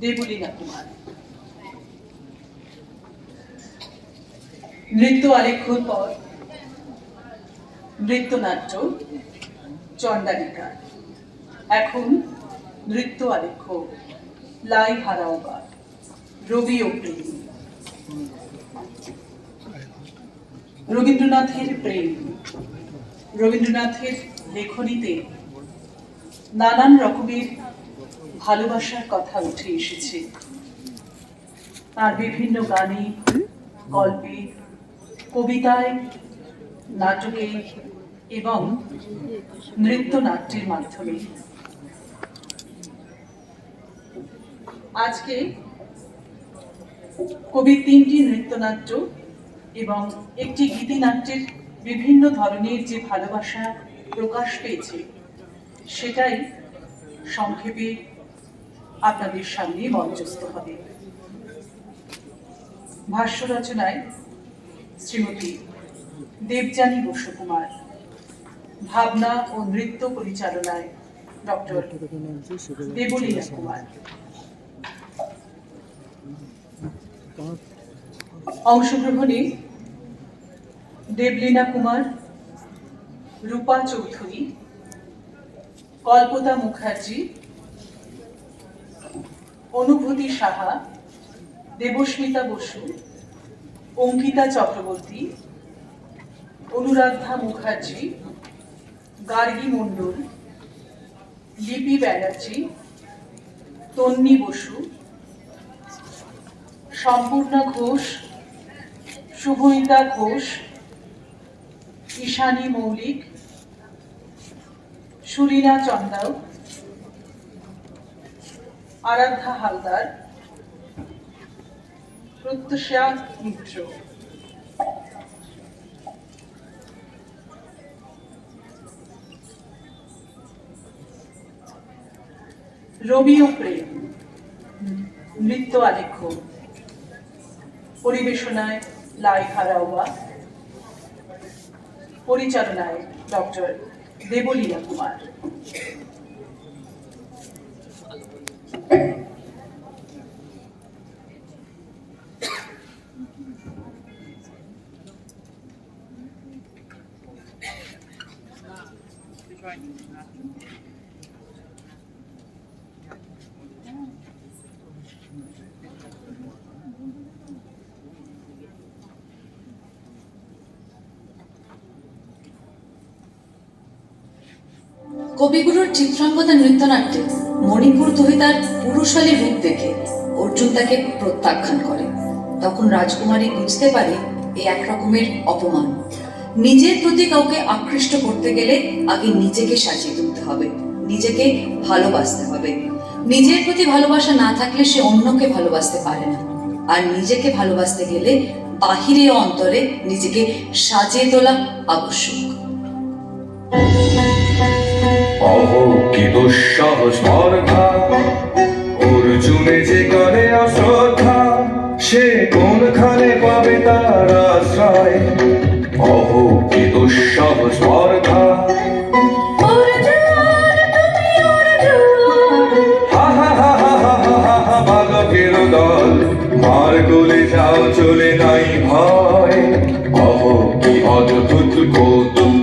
দেবলীনা কুমার। নৃত্য আলেখ্যর পর নৃত্যনাট্য চণ্ডালিকা, এখন নৃত্য আলেখ্য লাই হারাওবা রবি ও প্রেম। রবীন্দ্রনাথের প্রেম। রবীন্দ্রনাথের লেখনীতে নানান রকমের ভালোবাসার কথা উঠে এসেছে। তার বিভিন্ন গানে, গল্পে, কবিতায়, নাটকে এবং নৃত্যনাট্যের মাধ্যমে। আজকে কবির 3টি নৃত্যনাট্য এবং একটি গীতিনাট্যের বিভিন্ন ধরনের যে ভালোবাসা প্রকাশ পেয়েছে, সেটাই সংক্ষেপে আপনাদের সামনে মঞ্চস্থ হবে। ভাষ্য রচনায় শ্রীমতী দেবযানী বসু কুমার, ভাবনা ও নৃত্য পরিচালনায় ডক্টর দেবলীনা কুমার। অংশগ্রহণে দেবলীনা কুমার, রূপা চৌধুরী, কল্পতা মুখার্জি, অনুভূতি সাহা, দেবস্মিতা বসু, অঙ্কিতা চক্রবর্তী, অনুরাধা মুখার্জি, গার্গী মণ্ডল, লিপি ব্যানার্জি, তন্নি বসু, সম্পূর্ণা ঘোষ, শুভমিতা ঘোষ, ঈশানী মৌলিক, সুরিনা চন্দাও, আরাধ্যা হালদার, প্রত্যুষা মিত্র। রবি ও প্রেম নৃত্য আলেখ্য, পরিবেশনায় লাই হারাওবা, পরিচালনায় ডক্টর দেবলীনা কুমার। কবিগুরুর চিত্রাঙ্গদা নৃত্যনাট্যে মণিপুর দহিতার পুরুষালী রূপ দেখে অর্জুন তাকে প্রত্যাখ্যান করে। তখন রাজকুমারী বুঝতে পারে এ এক রকমের অপমান। নিজের প্রতি কাউকে আকৃষ্ট করতে গেলে আগে নিজেকে সাজিয়ে তুলতে হবে, নিজেকে ভালোবাসতে হবে। নিজের প্রতি ভালোবাসা না থাকলে সে অন্যকে ভালোবাসতে পারে না। আর নিজেকে ভালোবাসতে গেলে বাহিরে ও অন্তরে নিজেকে সাজিয়ে তোলা আবশ্যক। অহো কি দুঃসহ স্পর্ধা, অর্জুনে যে করে অশ্রদ্ধা, সে কোনখানে পাবে তার আশ্রয়। অহো কি দুঃসহ স্পর্ধা, বালকের দল মার গলে যাও চলে নাই ভয়। অহো কি অদ্ভুত কৌতুক,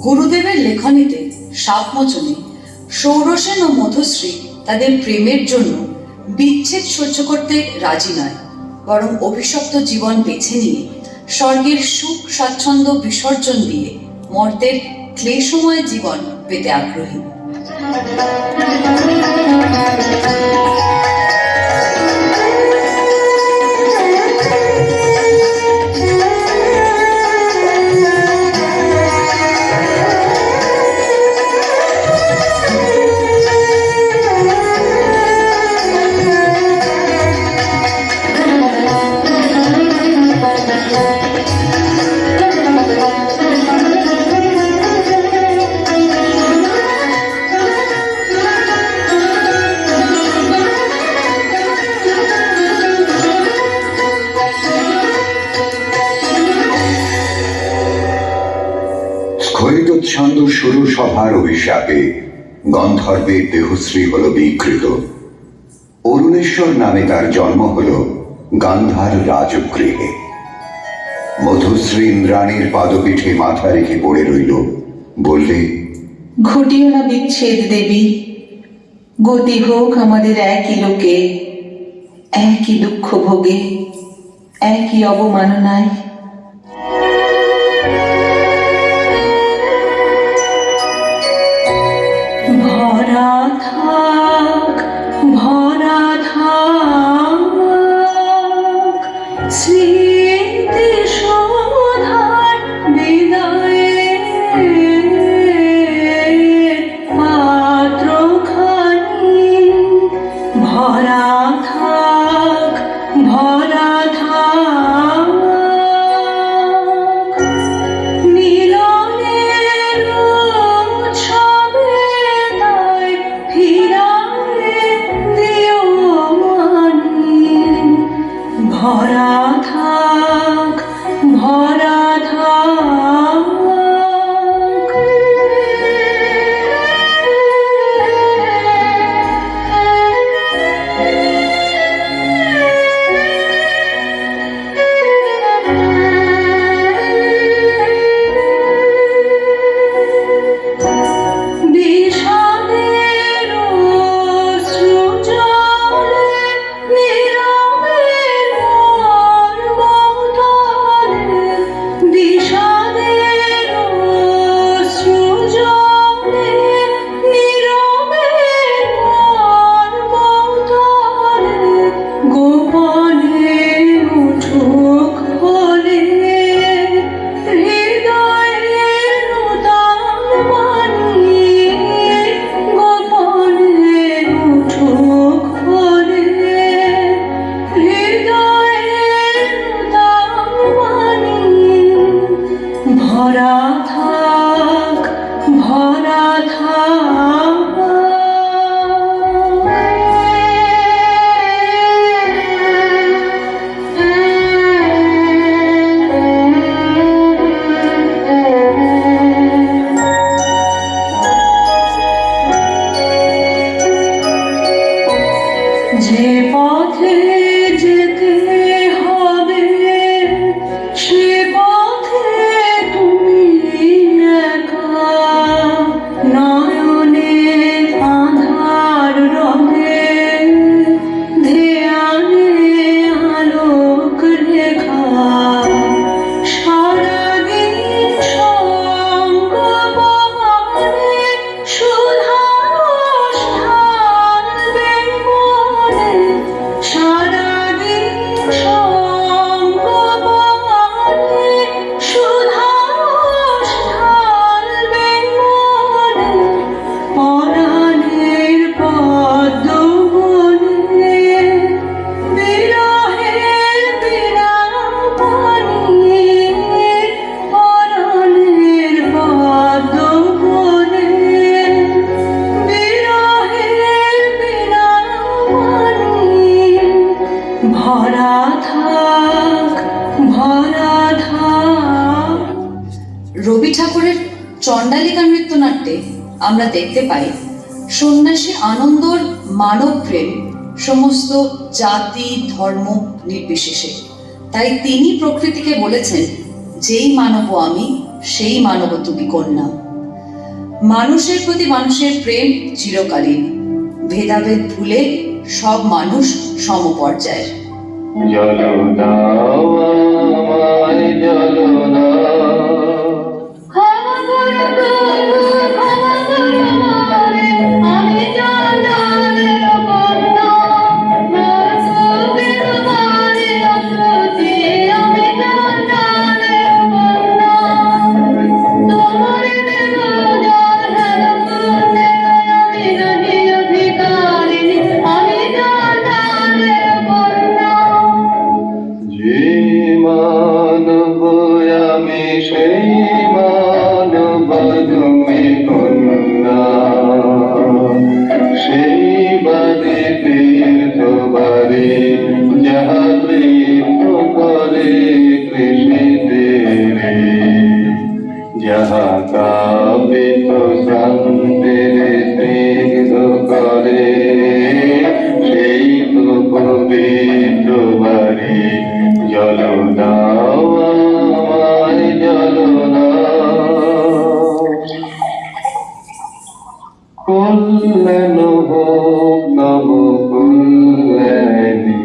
গুরুদেবের লেখনীতে সাপমোচনে সৌরসেন ও মধুশ্রী তাদের প্রেমের জন্য বিচ্ছেদ সহ্য করতে রাজি নয়, বরং অভিশপ্ত জীবন বেছে নিয়ে স্বর্গের সুখ স্বাচ্ছন্দ্য বিসর্জন দিয়ে মর্তের ক্লেশময় জীবন পেতে আগ্রহী। ছন্দ শুরু সভার অভিশাপে গন্ধর্বের দেহশ্রী হল বিকৃত। অরুণেশ্বর নামে তার জন্ম হল গান্ধার রাজগৃহে। মধুশ্রী ইন্দ্রাণীর পাদপীঠে মাথা রেখে পড়ে রইল, বললে, ঘটিও না বিচ্ছেদ দেবী, গতি হোক আমাদের একই লোকে, একই দুঃখ ভোগে, একই অবমাননায়। ভরা থাক, ভরা থাক স্মৃতি শোধার বিদায়ের পাত্রখানি। ভরা থাক, ভরা থাক মিলনের উৎসবে তাই ফিরায়ে দিও মানি। ভরা থাক, ভরা থাক বিষাদের অশ্রুজলে নীরবে মর্মতলে। বিষাদের অশ্রুজলে নীরবে মর্মতলে। গোপনে উঠুক হলে হৃদয়ের নূতন বাণী। গোপনে উঠুক হলে হৃদয়ের নূতন বাণী। ভরা থাক, ভরা থাক যে পথে যেতে হবে সে পথে তুমি একা। নয়নে আধার রবে ধ্যানে আলোক রেখা। সারাদিন সঙ্গ বহনে সুধার ঢালবে মনে। সারাদিন সঙ্গ বহনে সুধার ঢালবে মনে। পরাণের পদ্ম বনে বিরহের বীণা পানি। পরাণের পদ্ম বনে বিরহের বীণা পানি। ভরা থাক, ভরা থাক। রবি ঠাকুরের চণ্ডালিকা নৃত্যনাট্যে আমরা দেখতে পাই সন্ন্যাসী আনন্দর মানব প্রেম সমস্ত জাতি ধর্ম নির্বিশেষে। তাই তিনি প্রকৃতিকে বলেছেন, যেই মানব আমি সেই মানব তুমি কন্যা। মানুষের প্রতি মানুষের প্রেম চিরকালীন, ভেদাভেদ ভুলে সব মানুষ সমপর্যায়ের। জল দাও আমায় জল দাও, ক্ষমা করো প্রভু, ক্ষমা করো আমারে, আমি জানালের কন্যা। নরকবের মারে অসতি, আমি জানালের কন্যা। তোমার দেব যার হেলপুনে, আমি নহি অধিকারিণী, আমি জানালের কন্যা। যে মানব আমি সেই মানব তুমি কন্যা, সেই বাদে তীর্থ বাড়ি যাহা তৃপ্ত করে কৃষিতে রে, যাহা কাবিত শান্তির স্নিগ্ধ করে, সেই তো পবিত্র বাড়ি। জল দাও আমায় জল দাও, কল্যাণ হোক নব কল্যাণী।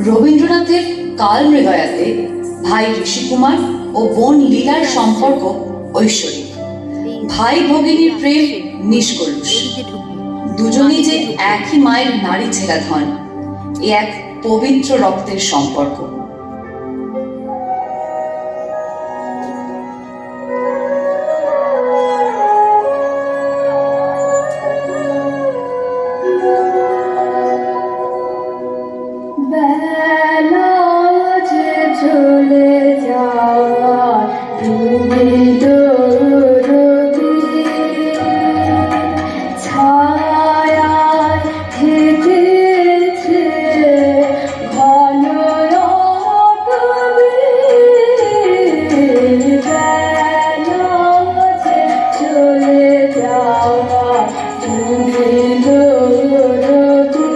রবীন্দ্রনাথের কালমৃগয়াতে ভাই ঋষিকুমার ও বোন লীলার সম্পর্ক ঐশ্বরিক। ভাই ভগিনীর প্রেম নিষ্কলুষ, দুজনেই যে একই মায়ের নারী ছেলাধন, এ এক পবিত্র রক্তের সম্পর্ক। বেলা যে চলে যায়, তুমি দৌড়বি, ছায়ায় থেকেছে ঘন অটবি। বেলা যে চলে যায়, তুমি দৌড়বি,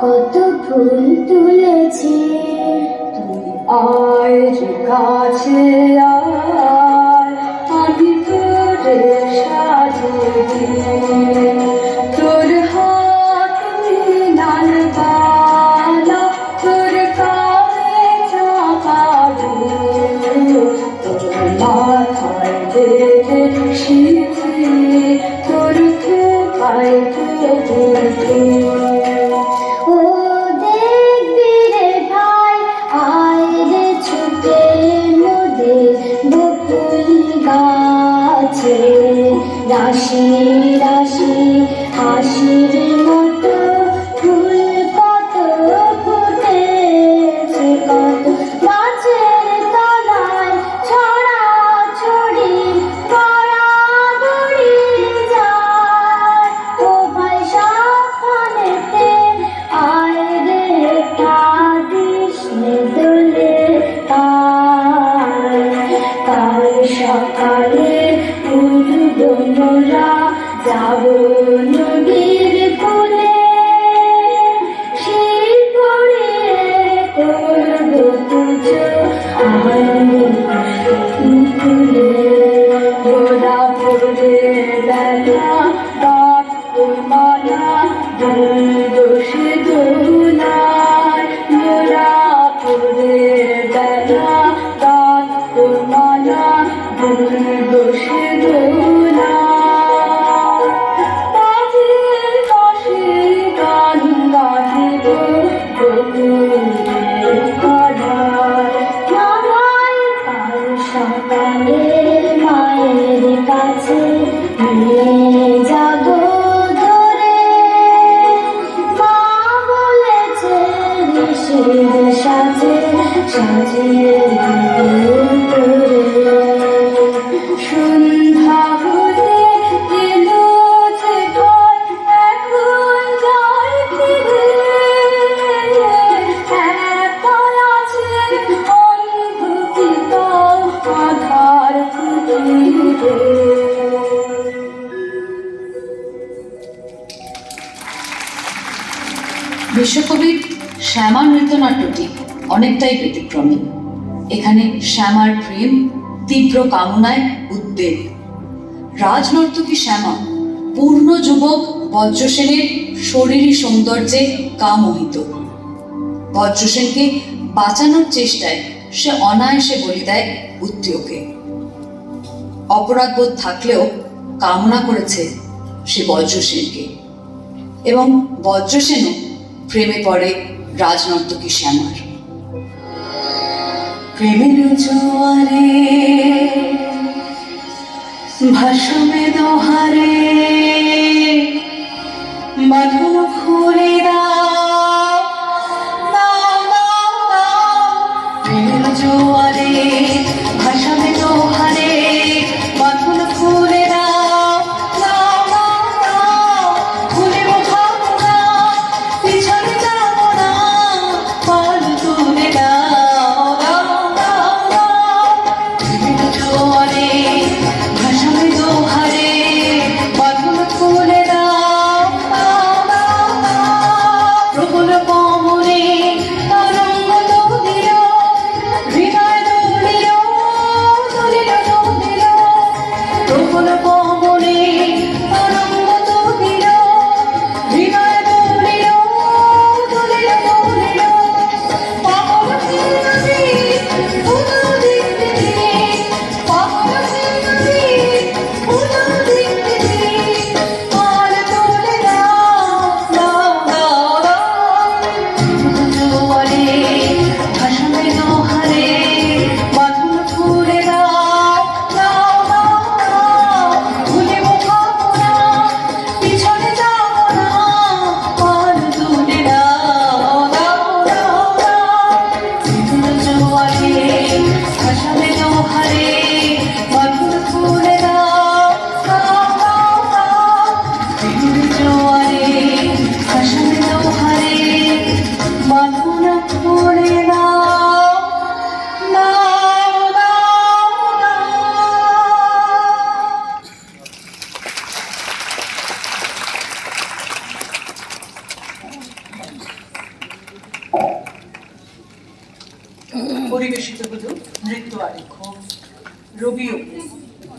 কত ফুল তুলেছি। তুই আয় রে কাছে আয়, আমি তোরে সাজিয়ে দিই। তোর হাতে লাল বালা, তোর কানে চাপা দুল, তোর মাথায় বেঁধে শিখি, তোর খোপায় তোর ফুল। ও দেখবি রে ভাই, আয় রে ছুটে মোদের বকুল গাছে, রাশি রাশি হাসির মতো ফুল কত ফুটেছে, কত গাছের তলায় ছড়া ছড়ি গড়াগড়ি যায়। ও ভাই সাবধানেতে আয় রে কাঁদিস নে দোলে আয়। কাল সকালে উঠব মোরা, যাব নদীর কূলে, শীত পড়িয়ে করব পুজো তুলে। গোড়া পড়ে বেলা গাছ মালা দুল দোষে দোলায়, গোড়া পড়ে বেলা গাছ মালা দুল দোষে দোলায়। কাজের কাশির গান গাহিব বকুলের তলায়। নামাই কাল সকালে মায়ের কাছে নিয়ে যাব ধরে, মা বলেছে ঋষির সাজে সাজিয়ে দেব তোরে। সন্ধ্যা হতে এলো যে ঘর, এখন যাই ফিরে, একা আছে অন্ধকার আধার কুটিরে। বিশ্বকবির শ্যামা নৃত্যনাট্যটি অনেকটাই ব্যতিক্রমী। এখানে শ্যামার প্রেম, তীব্র কামনায় উদ্বেগ। রাজনর্তকী শ্যামা পূর্ণ যুবক বজ্রসেনের শরীরী সৌন্দর্যে কামোহিত। বজ্রসেনকে বাঁচানোর চেষ্টায় সে অনায়াসে বলি দেয় উত্তীয়কে। অপরাধবোধ থাকলেও কামনা করেছে সে বজ্রসেনকে, এবং বজ্রসেনও প্রেমে পড়ে রাজনর্তকী শ্যামার। প্রেমের জোয়ারে ভাসবে দোহারে, বাঁধন খুলে দাও দাও দাও দাও। প্রেমের জোয়ারে ভাসবে দোহারে, বাঁধন খুলে দাও দাও দাও দাও। খুলে ভাবো না, পিছনে যাবো না, পাল তুলে দাও দাও দাও দাও। প্রেমের জোয়ারে ভাসবে দোহারে, বাঁধন খুলে দাও দাও দাও দাও। প্রবল পবনে তরঙ্গ তুলিল, হৃদয় দুলিল দুলিল দুলিল। প্রবল পবনে তরঙ্গ তুলিল, হৃদয় দুলিল দুলিল দুলিল। পাগল সিংহী উদল দিতে দিতে, পাগল সিংহী উদল দিতে দিতে। পাল তুলে দাও দাও দাও দাও। জোয়ারে ভাসবে দোহারে, বাঁধন খুলে দাও দাও দাও দাও। ভুলিব ভাবো না, পিছনে যাবো না, পাল তুলে দাও দাও দাও দাও। জোয়ারে ভাসবে দোহারে, বাঁধন খুলে দাও দাও দাও দাও। জোয়ারে ভাসবে দোহারে, বাঁধন খুলে দাও দাও দাও পরিবেশিত হল নৃত্য আলেখ্য রবি ও প্রেম।